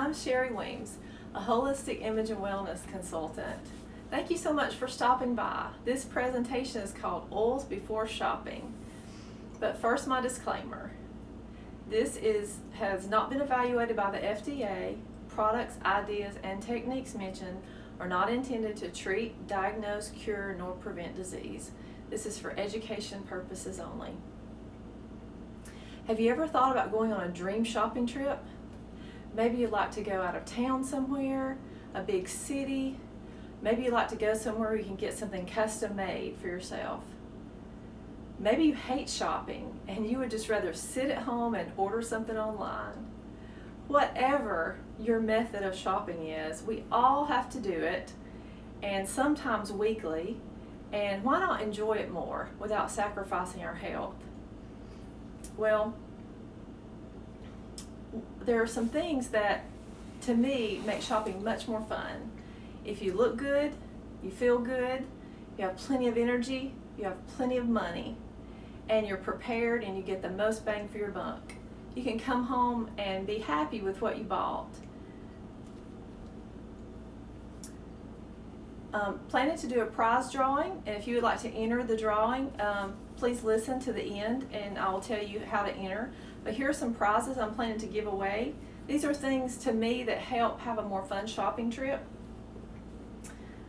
I'm Sherry Weems, a holistic image and wellness consultant. Thank you so much for stopping by. This presentation is called Oils Before Shopping. But first, my disclaimer. This has not been evaluated by the FDA. Products, ideas, and techniques mentioned are not intended to treat, diagnose, cure, nor prevent disease. This is for education purposes only. Have you ever thought about going on a dream shopping trip? Maybe you'd like to go out of town somewhere, a big city. Maybe you'd like to go somewhere where you can get something custom made for yourself. Maybe you hate shopping and you would just rather sit at home and order something online. Whatever your method of shopping is, we all have to do it, and sometimes weekly, and why not enjoy it more without sacrificing our health? Well, there are some things that, to me, make shopping much more fun. If you look good, you feel good, you have plenty of energy, you have plenty of money, and you're prepared and you get the most bang for your buck. You can come home and be happy with what you bought. Planning to do a prize drawing, and if you would like to enter the drawing, please listen to the end and I will tell you how to enter. But here are some prizes I'm planning to give away. These are things to me that help have a more fun shopping trip.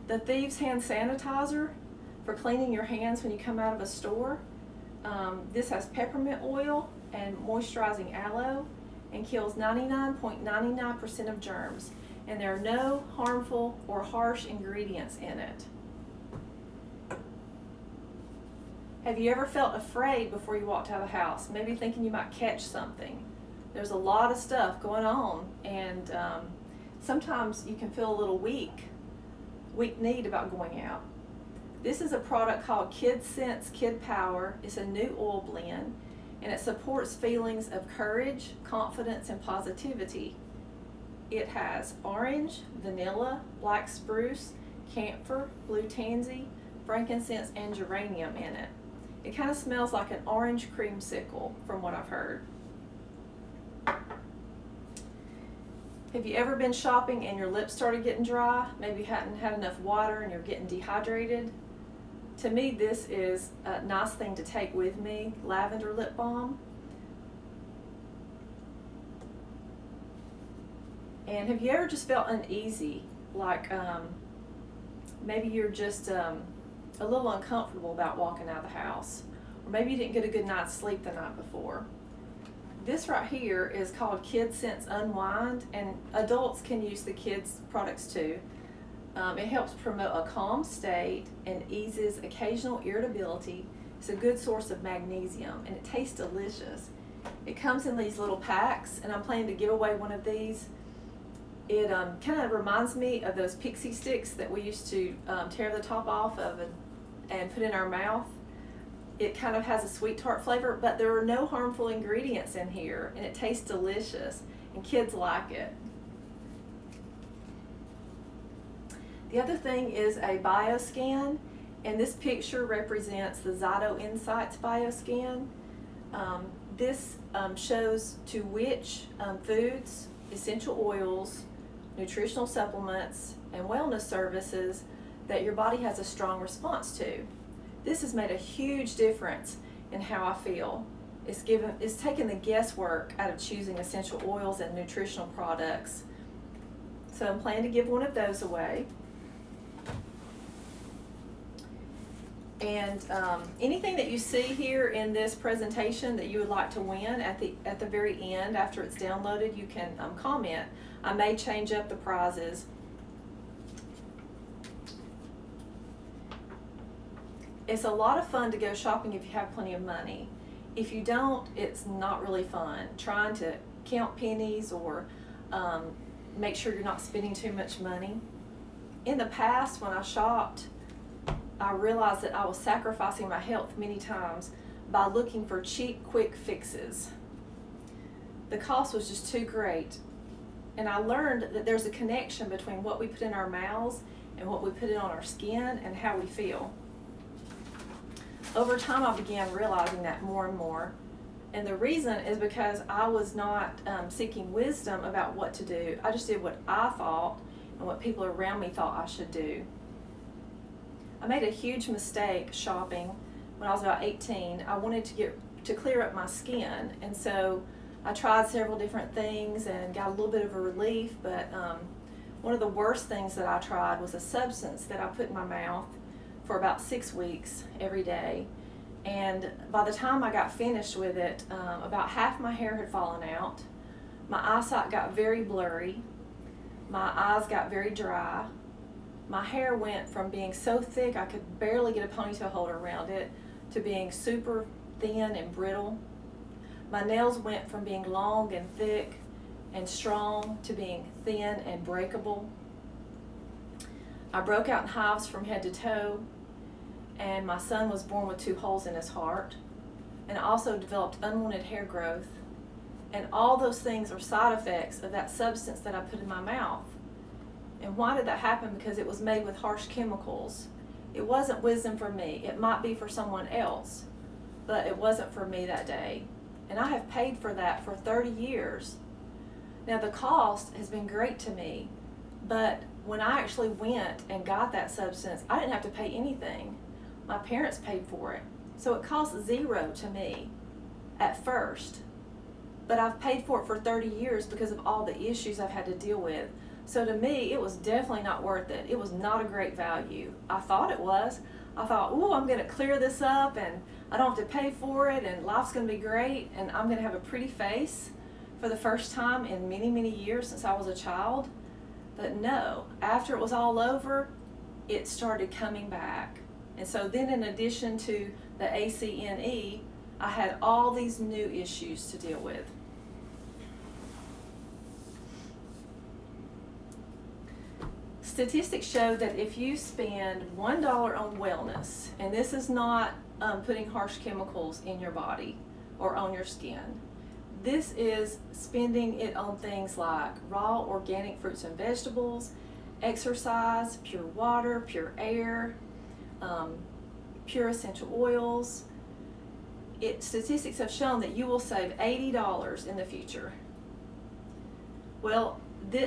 The Thieves Hand Sanitizer for cleaning your hands when you come out of a store. This has peppermint oil and moisturizing aloe and kills 99.99% of germs, and there are no harmful or harsh ingredients in it. Have you ever felt afraid before you walked out of the house, maybe thinking you might catch something? There's a lot of stuff going on, and sometimes you can feel a little weak-kneed about going out. This is a product called Kid Sense Kid Power. It's a new oil blend, and it supports feelings of courage, confidence, and positivity. It has orange, vanilla, black spruce, camphor, blue tansy, frankincense, and geranium in it. It kind of smells like an orange creamsicle from what I've heard. Have you ever been shopping and your lips started getting dry? Maybe you hadn't had enough water and you're getting dehydrated. To me, this is a nice thing to take with me, lavender lip balm. And have you ever just felt uneasy, like maybe you're just a little uncomfortable about walking out of the house, or maybe you didn't get a good night's sleep the night before? This right here is called Kid Sense Unwind, and adults can use the kids' products too. It helps promote a calm state and eases occasional irritability. It's a good source of magnesium, and it tastes delicious. It comes in these little packs, and I'm planning to give away one of these. It kind of reminds me of those pixie sticks that we used to tear the top off of and put in our mouth. It kind of has a sweet tart flavor, but there are no harmful ingredients in here, and it tastes delicious, and kids like it. The other thing is a bioscan, and this picture represents the Zyto Insights bioscan. This shows to which foods, essential oils, nutritional supplements, and wellness services that your body has a strong response to. This has made a huge difference in how I feel. It's taken the guesswork out of choosing essential oils and nutritional products. So I'm planning to give one of those away. And anything that you see here in this presentation that you would like to win, at the very end, after it's downloaded, you can comment. I may change up the prizes. It's a lot of fun to go shopping if you have plenty of money. If you don't, it's not really fun. Trying to count pennies or make sure you're not spending too much money. In the past, when I shopped, I realized that I was sacrificing my health many times by looking for cheap, quick fixes. The cost was just too great. And I learned that there's a connection between what we put in our mouths and what we put in on our skin and how we feel. Over time, I began realizing that more and more. And the reason is because I was not seeking wisdom about what to do. I just did what I thought and what people around me thought I should do. I made a huge mistake shopping when I was about 18. I wanted to clear up my skin, and so I tried several different things and got a little bit of a relief, but one of the worst things that I tried was a substance that I put in my mouth for about 6 weeks every day. And by the time I got finished with it, about half my hair had fallen out. My eyesight got very blurry. My eyes got very dry. My hair went from being so thick I could barely get a ponytail holder around it to being super thin and brittle. My nails went from being long and thick and strong to being thin and breakable. I broke out in hives from head to toe, and my son was born with 2 holes in his heart. And I also developed unwanted hair growth. And all those things are side effects of that substance that I put in my mouth. And why did that happen? Because it was made with harsh chemicals. It wasn't wisdom for me. It might be for someone else, but it wasn't for me that day. And I have paid for that for 30 years. Now the cost has been great to me, but when I actually went and got that substance, I didn't have to pay anything. My parents paid for it. So it cost $0 to me at first. But I've paid for it for 30 years because of all the issues I've had to deal with. So to me, it was definitely not worth it. It was not a great value. I thought it was. I thought, ooh, I'm going to clear this up and I don't have to pay for it and life's going to be great and I'm going to have a pretty face for the first time in many, many years since I was a child. But no, after it was all over, it started coming back. And so then in addition to the ACNE, I had all these new issues to deal with. Statistics show that if you spend $1 on wellness, and this is not putting harsh chemicals in your body or on your skin, this is spending it on things like raw organic fruits and vegetables, exercise, pure water, pure air, pure essential oils. Statistics have shown that you will save $80 in the future. Well,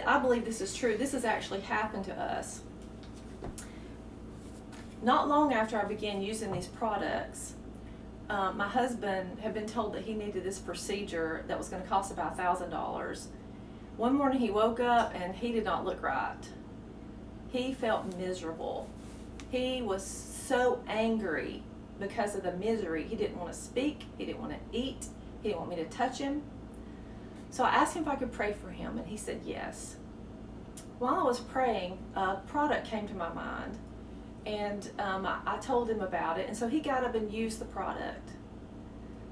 I believe this is true. This has actually happened to us. Not long after I began using these products, my husband had been told that he needed this procedure that was going to cost about $1,000. One morning he woke up and he did not look right. He felt miserable. He was so angry because of the misery. He didn't want to speak. He didn't want to eat. He didn't want me to touch him. So I asked him if I could pray for him, and he said yes. While I was praying, a product came to my mind, and I told him about it, and so he got up and used the product.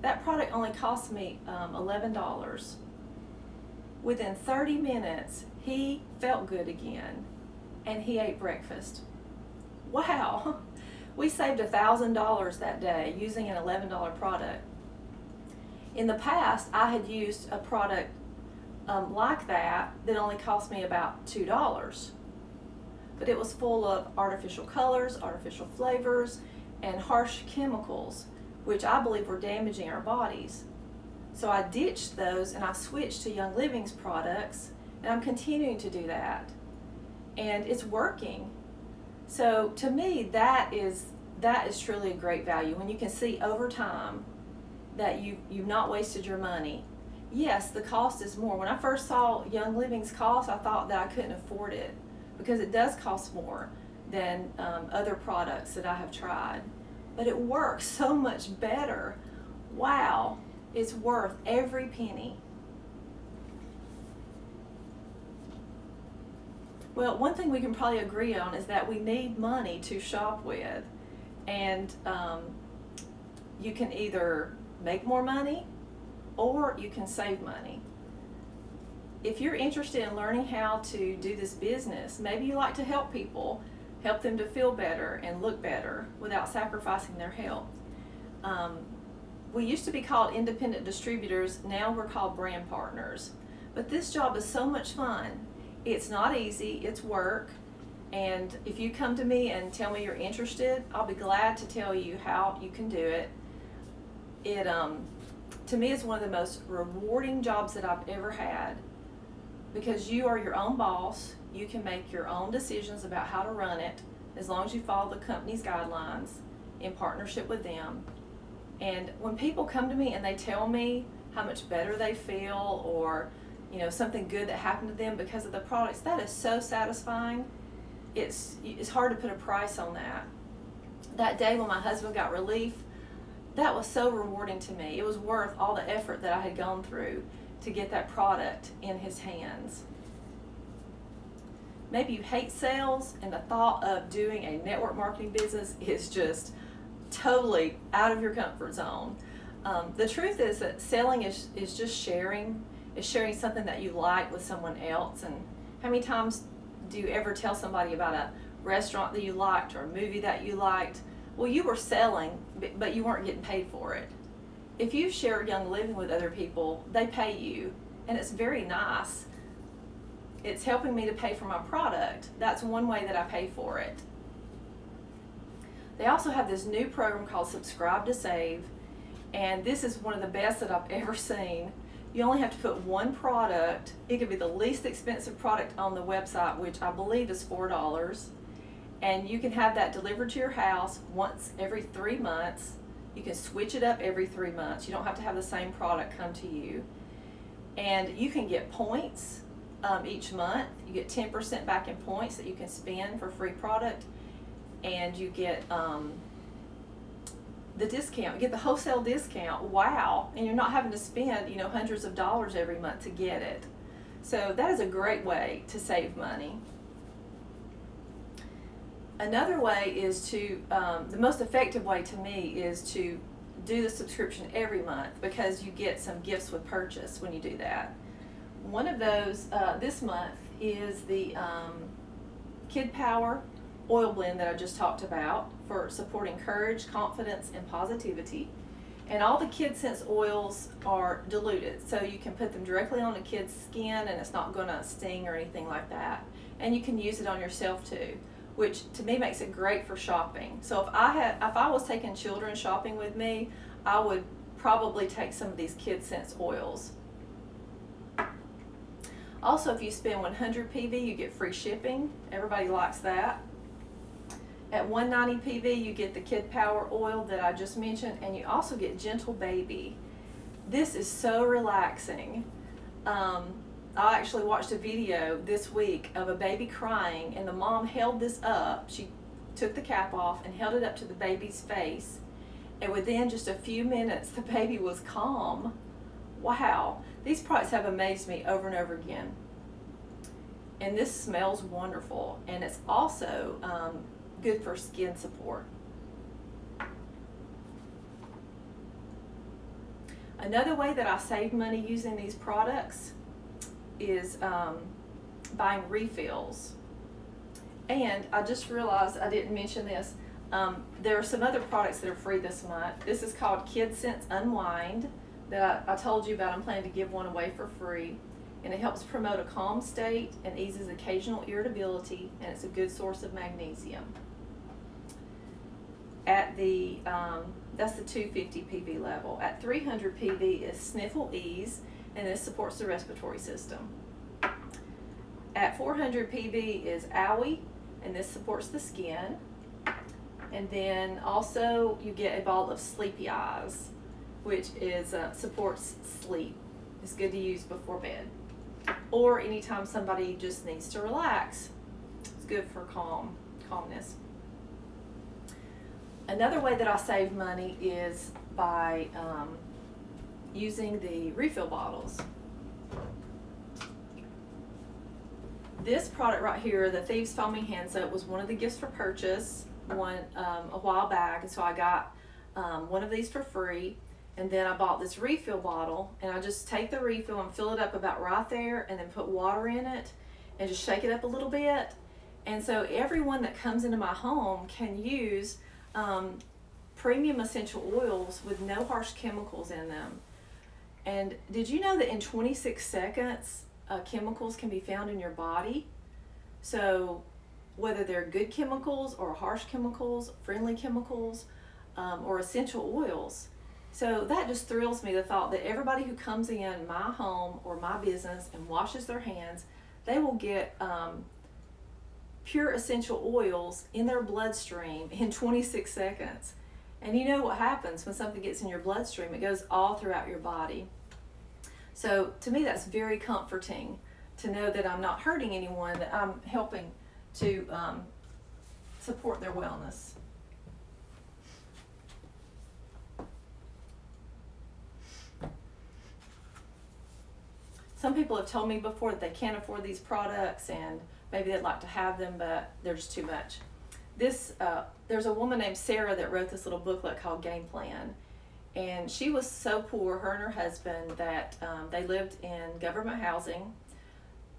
That product only cost me $11. Within 30 minutes, he felt good again, and he ate breakfast. Wow! We saved $1,000 that day using an $11 product. In the past, I had used a product like that only cost me about $2. But it was full of artificial colors, artificial flavors, and harsh chemicals, which I believe were damaging our bodies. So I ditched those and I switched to Young Living's products, and I'm continuing to do that. And it's working. So to me, that is truly a great value when you can see over time that you've not wasted your money. Yes, the cost is more. When I first saw Young Living's cost, I thought that I couldn't afford it because it does cost more than other products that I have tried. But it works so much better. Wow, it's worth every penny. Well, one thing we can probably agree on is that we need money to shop with. And you can either make more money or you can save money. If you're interested in learning how to do this business, maybe you like to help people, help them to feel better and look better without sacrificing their health. We used to be called independent distributors, now we're called brand partners. But this job is so much fun. It's not easy, it's work. And if you come to me and tell me you're interested, I'll be glad to tell you how you can do it. to me, it's one of the most rewarding jobs that I've ever had, because you are your own boss. You can make your own decisions about how to run it as long as you follow the company's guidelines in partnership with them. And when people come to me and they tell me how much better they feel, or something good that happened to them because of the products, that is so satisfying. It's hard to put a price on that. That day when my husband got relief, that was so rewarding to me. It was worth all the effort that I had gone through to get that product in his hands. Maybe you hate sales, and the thought of doing a network marketing business is just totally out of your comfort zone. The truth is that selling is just sharing something that you like with someone else. And how many times do you ever tell somebody about a restaurant that you liked or a movie that you liked? Well, you were selling, but you weren't getting paid for it. If you share Young Living with other people, they pay you, and it's very nice. It's helping me to pay for my product. That's one way that I pay for it. They also have this new program called Subscribe to Save, and this is one of the best that I've ever seen. You only have to put one product. It could be the least expensive product on the website, which I believe is $4. And you can have that delivered to your house once every 3 months. You can switch it up every 3 months. You don't have to have the same product come to you. And you can get points each month. You get 10% back in points that you can spend for free product. And you get the discount. You get the wholesale discount. Wow. And you're not having to spend hundreds of dollars every month to get it. So that is a great way to save money. Another way is to, the most effective way to me is to do the subscription every month, because you get some gifts with purchase when you do that. One of those this month is the Kid Power oil blend that I just talked about for supporting courage, confidence, and positivity. And all the Kid Sense oils are diluted, so you can put them directly on a kid's skin and it's not going to sting or anything like that. And you can use it on yourself too, which to me makes it great for shopping. So if I was taking children shopping with me, I would probably take some of these Kid Sense oils. Also, if you spend 100 PV, you get free shipping. Everybody likes that. At 190 PV, you get the Kid Power oil that I just mentioned, and you also get Gentle Baby. This is so relaxing. I actually watched a video this week of a baby crying, and the mom held this up. She took the cap off and held it up to the baby's face, and within just a few minutes, the baby was calm. Wow, these products have amazed me over and over again. And this smells wonderful, and it's also good for skin support. Another way that I save money using these products is buying refills. And I just realized I didn't mention this. There are some other products that are free this month. This is called Kid Sense Unwind that I told you about. I'm planning to give one away for free. And it helps promote a calm state and eases occasional irritability, and it's a good source of magnesium. At the, that's the 250 PV level. At 300 PV is Sniffle Ease, and this supports the respiratory system. At 400 PV is Owie, and this supports the skin. And then also you get a bottle of Sleepy Eyes, which is supports sleep. It's good to use before bed, or anytime somebody just needs to relax. It's good for calmness. Another way that I save money is by using the refill bottles. This product right here, the Thieves Foaming Hand Soap, was one of the gifts for purchase a while back, and so I got one of these for free. And then I bought this refill bottle, and I just take the refill and fill it up about right there, and then put water in it and just shake it up a little bit. And so everyone that comes into my home can use premium essential oils with no harsh chemicals in them. And did you know that in 26 seconds chemicals can be found in your body? So whether they're good chemicals or harsh chemicals, friendly chemicals, or essential oils, So that just thrills me, the thought that everybody who comes in my home or my business and washes their hands, they will get pure essential oils in their bloodstream in 26 seconds. And you know what happens when something gets in your bloodstream? It goes all throughout your body. So to me, that's very comforting to know that I'm not hurting anyone, that I'm helping to support their wellness. Some people have told me before that they can't afford these products and maybe they'd like to have them, but they're just too much. There's a woman named Sarah that wrote this little booklet called Game Plan. And she was so poor, her and her husband, that they lived in government housing.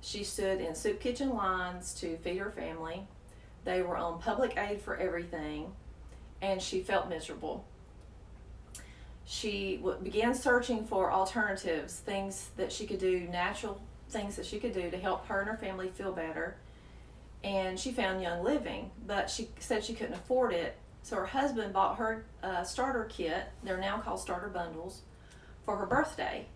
She stood in soup kitchen lines to feed her family. They were on public aid for everything, and she felt miserable. She began searching for alternatives, things that she could do, natural things that she could do to help her and her family feel better. And she found Young Living, but she said she couldn't afford it. So her husband bought her a starter kit, they're now called starter bundles, for her birthday.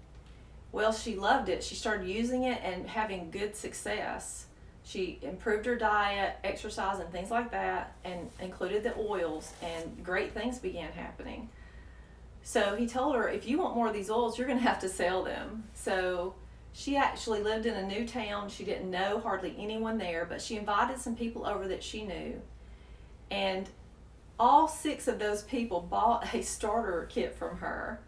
Well, she loved it. She started using it and having good success. She improved her diet, exercise, and things like that, and included the oils, and great things began happening. So he told her, if you want more of these oils, you're going to have to sell them. So she actually lived in a new town. She didn't know hardly anyone there, but she invited some people over that she knew. And all 6 of those people bought a starter kit from her.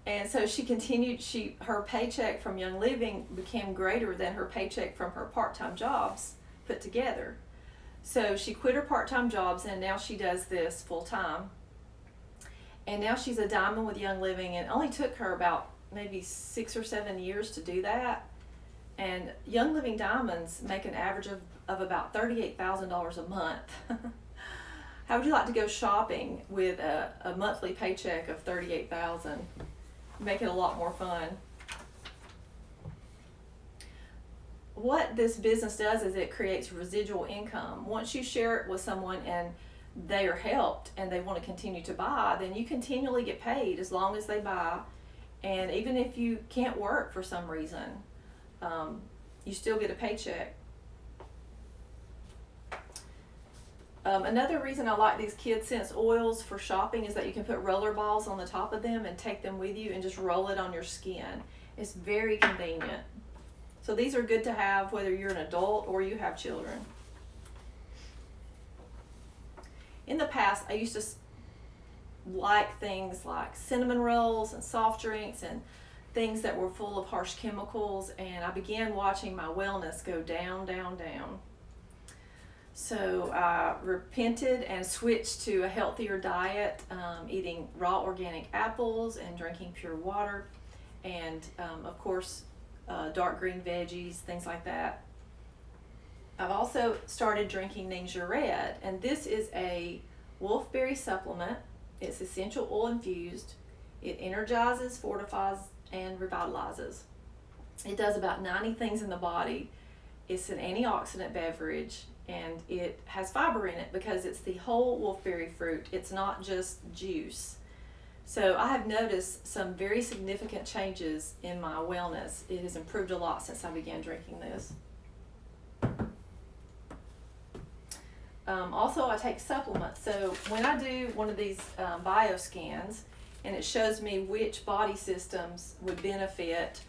And so she continued, her paycheck from Young Living became greater than her paycheck from her part-time jobs put together. So she quit her part-time jobs, and now she does this full-time. And now she's a diamond with Young Living, and it only took her about maybe 6 or 7 years to do that. And Young Living diamonds make an average of about $38,000 a month. How would you like to go shopping with a monthly paycheck of $38,000? Make it a lot more fun. What this business does is it creates residual income. Once you share it with someone and they are helped and they want to continue to buy, then you continually get paid as long as they buy. And even if you can't work for some reason, you still get a paycheck. Another reason I like these Kid Sense oils for shopping is that you can put roller balls on the top of them and take them with you and just roll it on your skin. It's very convenient. So these are good to have whether you're an adult or you have children. In the past, I used to like things like cinnamon rolls and soft drinks and things that were full of harsh chemicals, and I began watching my wellness go down, down, down. So I repented and switched to a healthier diet, eating raw organic apples and drinking pure water, and of course dark green veggies, things like that. I've also started drinking Ningxia Red, and this is a wolfberry supplement. It's essential oil infused. It energizes, fortifies, and revitalizes. It does about 90 things in the body. It's an antioxidant beverage, and it has fiber in it because it's the whole wolfberry fruit. It's not just juice. So I have noticed some very significant changes in my wellness. It has improved a lot since I began drinking this. Also, I take supplements. So when I do one of these bioscans, and it shows me which body systems would benefit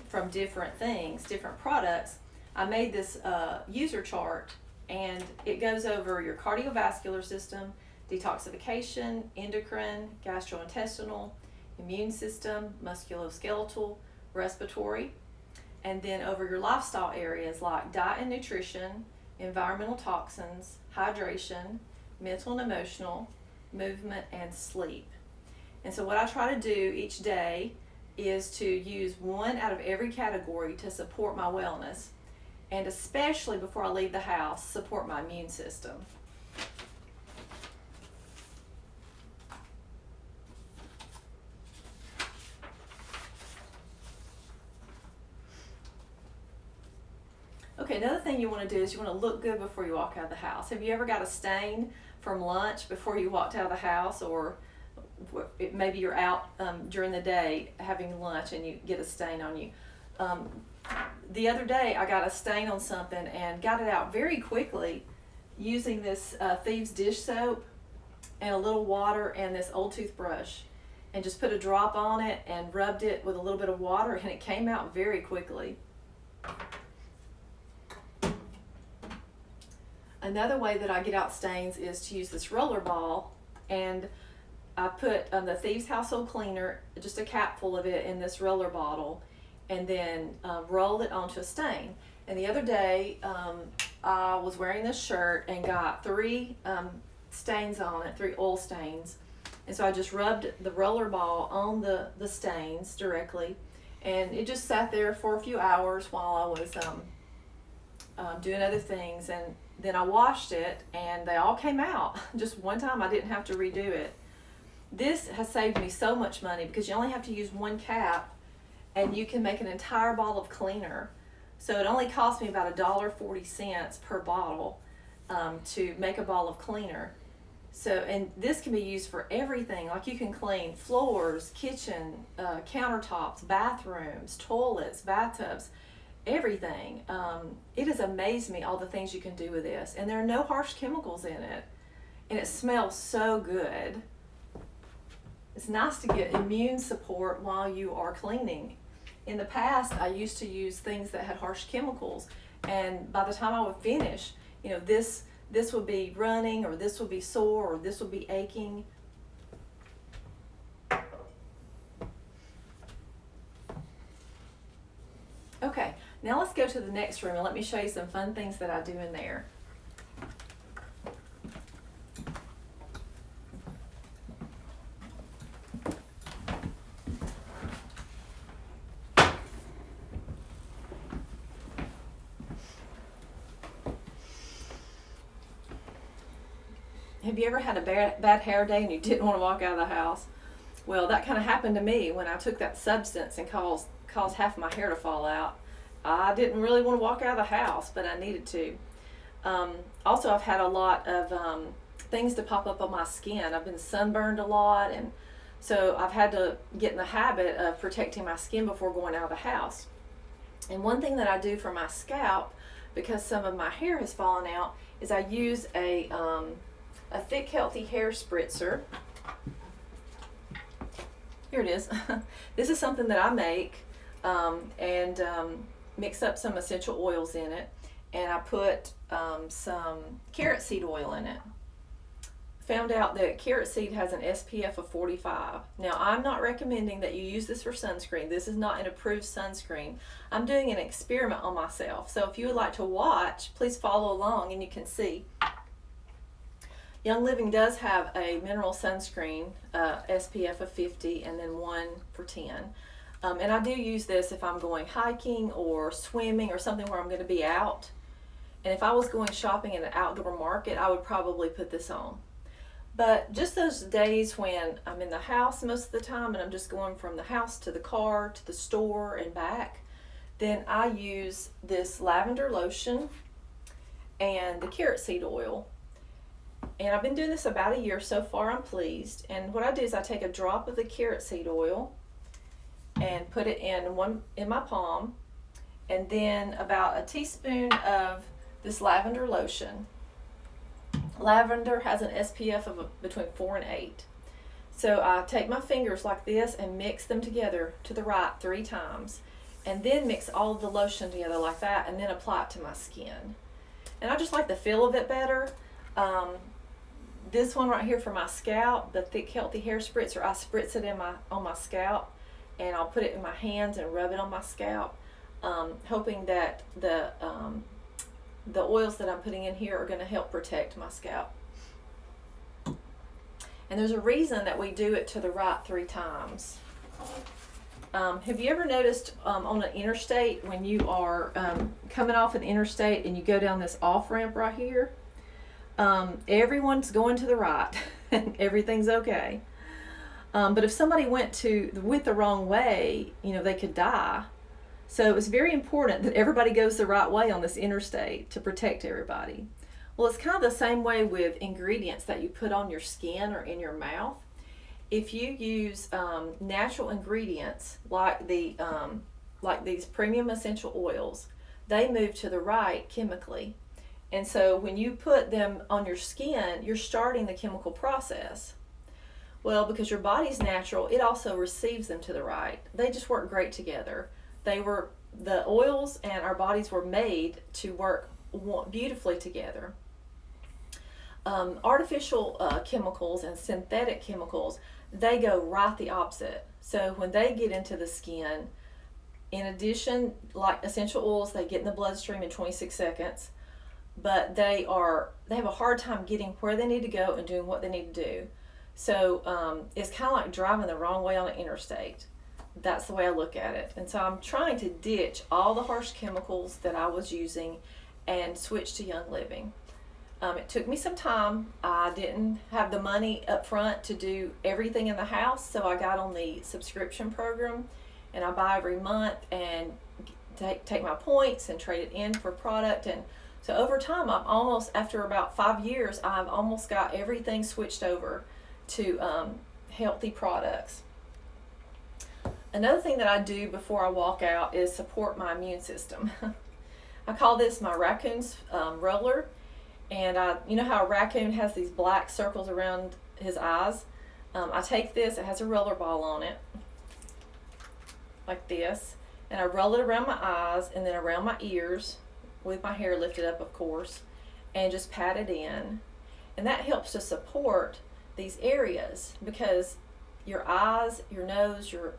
from different things, different products, I made this user chart, and it goes over your cardiovascular system, detoxification, endocrine, gastrointestinal, immune system, musculoskeletal, respiratory, and then over your lifestyle areas like diet and nutrition, environmental toxins, hydration, mental and emotional, movement, and sleep. And so what I try to do each day is to use one out of every category to support my wellness, and especially before I leave the house, support my immune system. Okay, another thing you want to do is you want to look good before you walk out of the house. Have you ever got a stain from lunch before you walked out of the house, or maybe you're out during the day having lunch and you get a stain on you. The other day I got a stain on something and got it out very quickly using this Thieves dish soap and a little water and this old toothbrush, and just put a drop on it and rubbed it with a little bit of water, and it came out very quickly. Another way that I get out stains is to use this roller ball, and I put the Thieves Household Cleaner, just a capful of it, in this roller bottle, and then roll it onto a stain. And the other day I was wearing this shirt and got 3 stains on it, 3 oil stains, and so I just rubbed the roller ball on the stains directly, and it just sat there for a few hours while I was doing other things, and then I washed it and they all came out just one time. I didn't have to redo it. This has saved me so much money because you only have to use 1 cap and you can make an entire bottle of cleaner. So it only cost me about $1.40 per bottle to make a bottle of cleaner. So, and this can be used for everything. Like, you can clean floors, kitchen, countertops, bathrooms, toilets, bathtubs, everything. It has amazed me all the things you can do with this, and there are no harsh chemicals in it, and it smells so good. It's nice to get immune support while you are cleaning. In the past, I used to use things that had harsh chemicals, and by the time I would finish, you know, this would be running, or this would be sore, or this would be aching. Okay, now let's go to the next room and let me show you some fun things that I do in there. Have you ever had a bad hair day and you didn't want to walk out of the house? Well, that kind of happened to me when I took that substance and caused half of my hair to fall out. I didn't really want to walk out of the house, but I needed to. Also, I've had a lot of things to pop up on my skin. I've been sunburned a lot, and so I've had to get in the habit of protecting my skin before going out of the house. And one thing that I do for my scalp, because some of my hair has fallen out, is I use a Thick Healthy Hair Spritzer. Here it is. This is something that I make, and mix up some essential oils in it, and I put some carrot seed oil in it. Found out that carrot seed has an SPF of 45. Now, I'm not recommending that you use this for sunscreen. This is not an approved sunscreen. I'm doing an experiment on myself. So if you would like to watch, please follow along and you can see. Young Living does have a mineral sunscreen, SPF of 50, and then one for 10. And I do use this if I'm going hiking or swimming or something where I'm going to be out. And if I was going shopping in an outdoor market, I would probably put this on. But just those days when I'm in the house most of the time and I'm just going from the house to the car to the store and back, then I use this lavender lotion and the carrot seed oil. And I've been doing this about a year. So far, I'm pleased. And what I do is I take a drop of the carrot seed oil and put it in my palm, and then about a teaspoon of this lavender lotion. Lavender has an SPF of between 4 and 8. So I take my fingers like this and mix them together to the right 3 times, and then mix all of the lotion together like that, and then apply it to my skin. And I just like the feel of it better. This one right here for my scalp, the Thick Healthy Hair Spritzer, I spritz it on my scalp, and I'll put it in my hands and rub it on my scalp, hoping that the oils that I'm putting in here are going to help protect my scalp. And there's a reason that we do it to the right 3 times. Have you ever noticed on an interstate, when you are coming off an interstate and you go down this off ramp right here, everyone's going to the right and everything's okay. But if somebody went the wrong way, you know, they could die. So it's very important that everybody goes the right way on this interstate to protect everybody. Well, it's kind of the same way with ingredients that you put on your skin or in your mouth. If you use natural ingredients like like these premium essential oils, they move to the right chemically. And so when you put them on your skin, you're starting the chemical process. Well, because your body's natural, it also receives them to the right. They just work great together. The oils and our bodies were made to work beautifully together. Artificial chemicals and synthetic chemicals, they go right the opposite. So when they get into the skin, in addition, like essential oils, they get in the bloodstream in 26 seconds, but they have a hard time getting where they need to go and doing what they need to do. So it's kind of like driving the wrong way on an interstate. That's the way I look at it. And so I'm trying to ditch all the harsh chemicals that I was using and switch to Young Living. It took me some time. I didn't have the money up front to do everything in the house, so I got on the subscription program, and I buy every month and take my points and trade it in for product. And so over time, after about 5 years, I've almost got everything switched over to healthy products. Another thing that I do before I walk out is support my immune system. I call this my raccoon's roller. And you know how a raccoon has these black circles around his eyes? I take this, it has a roller ball on it, like this, and I roll it around my eyes and then around my ears, with my hair lifted up, of course, and just pat it in. And that helps to support these areas, because your eyes, your nose, your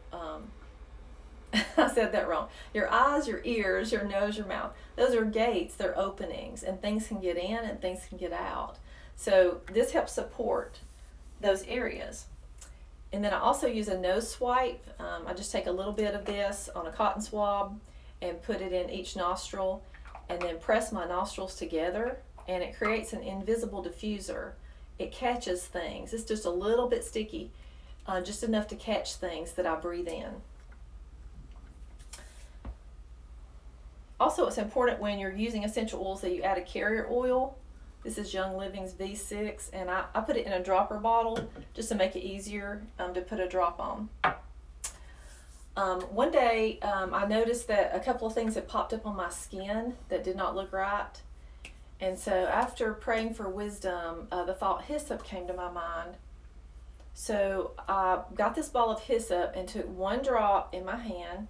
I said that wrong. Your eyes, your ears, your nose, your mouth. Those are gates, they're openings, and things can get in and things can get out. So this helps support those areas. And then I also use a nose swipe. I just take a little bit of this on a cotton swab and put it in each nostril and then press my nostrils together, and it creates an invisible diffuser. It catches things. It's just a little bit sticky, just enough to catch things that I breathe in. Also, it's important when you're using essential oils that you add a carrier oil. This is Young Living's V6, and I put it in a dropper bottle just to make it easier to put a drop on. One day, I noticed that a couple of things had popped up on my skin that did not look right. And so after praying for wisdom, the thought hyssop came to my mind. So I got this ball of hyssop and took one drop in my hand,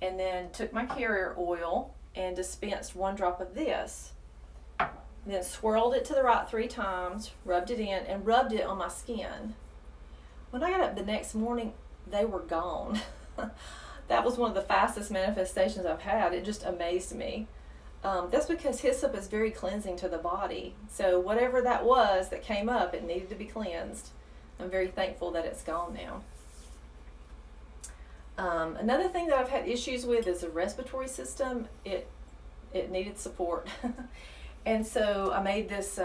and then took my carrier oil and dispensed one drop of this. And then swirled it to the right 3 times, rubbed it in, and rubbed it on my skin. When I got up the next morning, they were gone. That was one of the fastest manifestations I've had. It just amazed me. That's because hyssop is very cleansing to the body. So whatever that was that came up, it needed to be cleansed. I'm very thankful that it's gone now. Another thing that I've had issues with is the respiratory system. It needed support. And so I made this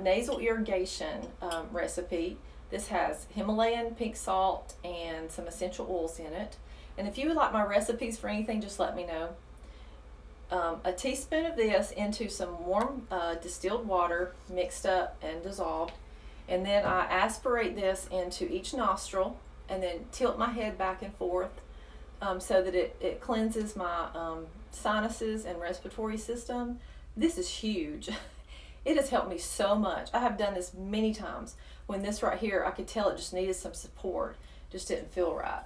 nasal irrigation recipe. This has Himalayan pink salt and some essential oils in it. And if you would like my recipes for anything, just let me know. A teaspoon of this into some warm distilled water, mixed up and dissolved. And then I aspirate this into each nostril, and then tilt my head back and forth so that it cleanses my sinuses and respiratory system. This is huge. It has helped me so much. I have done this many times. When this right here, I could tell it just needed some support. Just didn't feel right.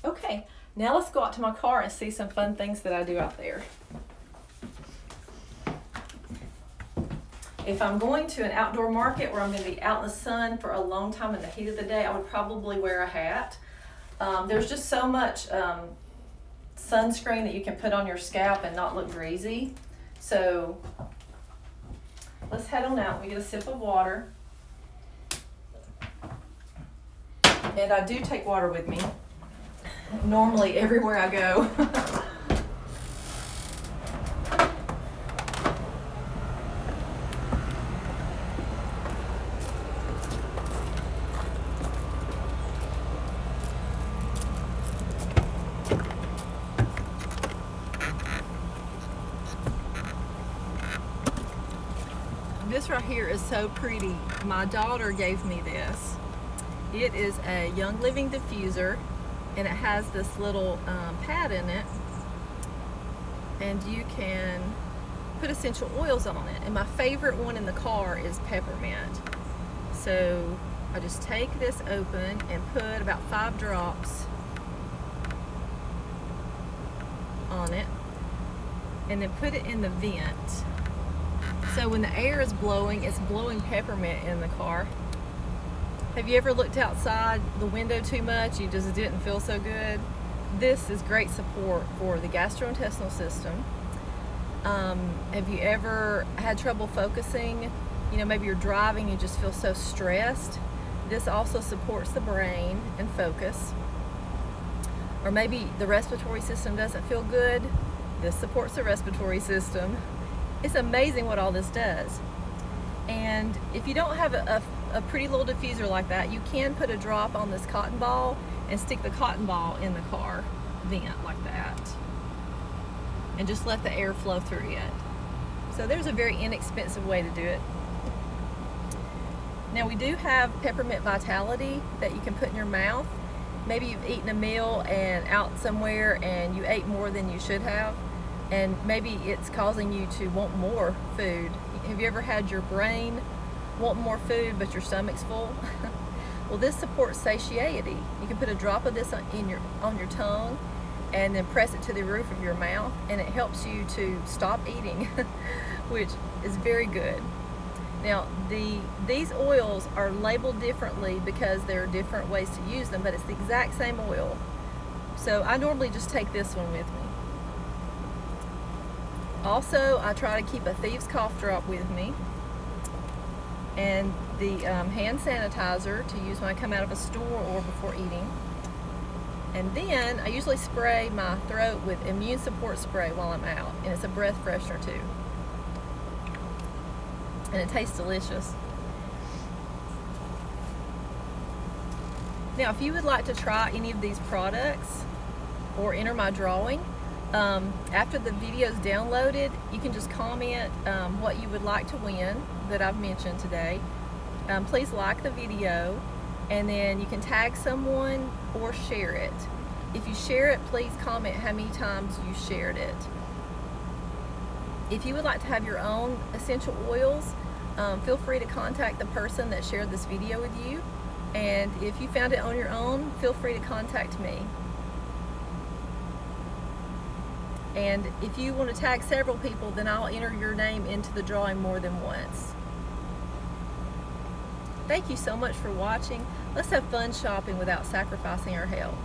Okay, now let's go out to my car and see some fun things that I do out there. If I'm going to an outdoor market where I'm going to be out in the sun for a long time in the heat of the day, I would probably wear a hat. There's just so much sunscreen that you can put on your scalp and not look greasy. So let's head on out. We get a sip of water. And I do take water with me, normally everywhere I go. This right here is so pretty. My daughter gave me this. It is a Young Living diffuser, and it has this little pad in it, and you can put essential oils on it. And my favorite one in the car is peppermint. So I just take this open and put about 5 drops on it, and then put it in the vent. So when the air is blowing, it's blowing peppermint in the car. Have you ever looked outside the window too much? You just didn't feel so good? This is great support for the gastrointestinal system. Have you ever had trouble focusing? You know, maybe you're driving, you just feel so stressed. This also supports the brain and focus. Or maybe the respiratory system doesn't feel good. This supports the respiratory system. It's amazing what all this does. And if you don't have a pretty little diffuser like that, you can put a drop on this cotton ball and stick the cotton ball in the car vent like that, and just let the air flow through it. So there's a very inexpensive way to do it. Now we do have peppermint vitality that you can put in your mouth. Maybe you've eaten a meal and out somewhere and you ate more than you should have, and maybe it's causing you to want more food. Have you ever had your brain want more food but your stomach's full? Well, this supports satiety. You can put a drop of this on your tongue and then press it to the roof of your mouth, and it helps you to stop eating, which is very good. Now, these oils are labeled differently because there are different ways to use them, but it's the exact same oil. So I normally just take this one with me. Also, I try to keep a Thieves Cough Drop with me, and the hand sanitizer to use when I come out of a store or before eating. And then I usually spray my throat with immune support spray while I'm out, and it's a breath freshener too. And it tastes delicious. Now, if you would like to try any of these products or enter my drawing, after the video is downloaded, you can just comment what you would like to win that I've mentioned today. Please like the video, and then you can tag someone or share it. If you share it, please comment how many times you shared it. If you would like to have your own essential oils, feel free to contact the person that shared this video with you. And if you found it on your own, feel free to contact me. And if you want to tag several people, then I'll enter your name into the drawing more than once. Thank you so much for watching. Let's have fun shopping without sacrificing our health.